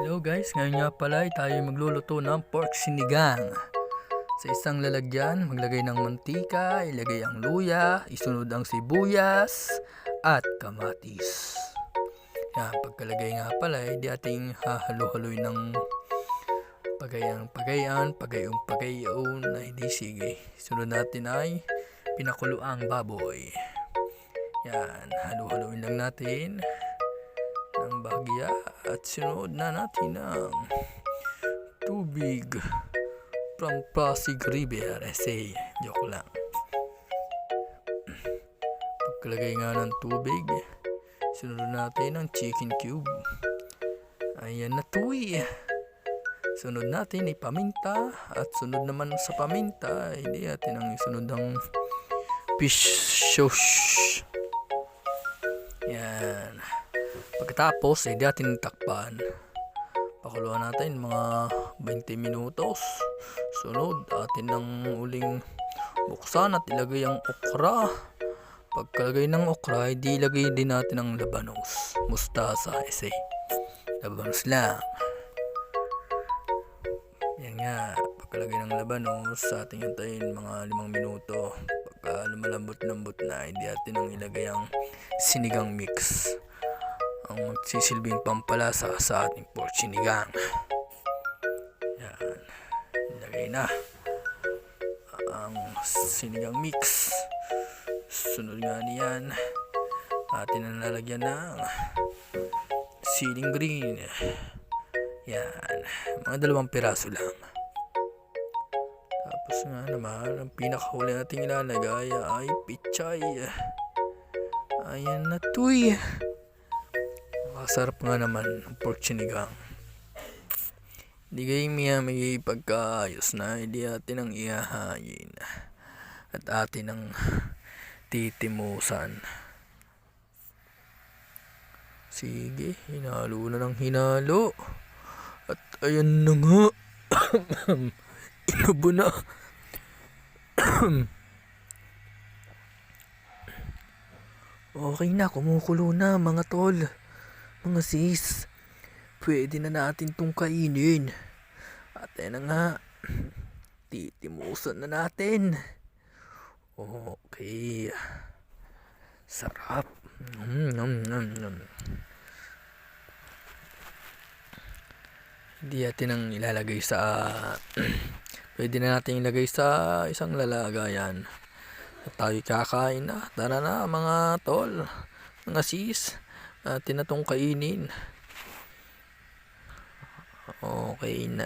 Hello guys, ngayon nga pala ay tayo magluluto ng pork sinigang. Sa isang lalagyan, maglagay ng mantika, ilagay ang luya, isunod ang sibuyas at kamatis. Yan, pagkalagay nga pala ay di ating hahalo-haloy ng pagayong-pagayon na hindi sige. Sunod natin ay pinakuluang baboy. Yan, halo-haloin lang natin ng bahagya at sinunod na natin ang tubig from Pasig River. Joke lang. Pagkalagay nga ng tubig, sinunod natin ang chicken cube. Ayan na tuy. Sunod natin ay paminta at sunod naman sa paminta hindi natin ang isunod ng fish sauce. Yan. Pagkatapos, hindi natin takpan. Pakuluan natin mga 20 minutos. Sunod, atin ng uling buksan at ilagay ang okra. Pagkalagay ng okra, hindi ilagay din natin ang labanos. Mustasa, labanos lang. Yan nga, pagkalagay ng labanos, ating hintayin mga 5 minuto. Pagka lumalambot-lambot na, hindi natin ang ilagay ang sinigang mix. Ang magsisilbing pampalasa sa ating pork sinigang. Yan. Ilagay na ang sinigang mix. Sunod nga niyan, atin ang lalagyan ng siling green. Yan. Mga 2 piraso lang. Tapos nga naman, ang pinakahuli nating ilalagay ay pichay. Ayan na tuy. Masarap nga naman ang pork sinigang. Hindi kayo may pagkaayos na hindi atin ang ihahayin at atin ang titimusan. Sige, hinalo na ng hinalo at ayan na nga. Inabo na. Okay na, kumukulo na mga tol. Mga sis, pwede na natin tong kainin. At yan na nga, titimusan na natin. Okay. Sarap. Hindi natin ang ilalagay sa pwede na natin ilagay sa isang lalagayan. At tayo kakain na. Tara na mga tol, mga sis. Atin na tong kainin. Okay na.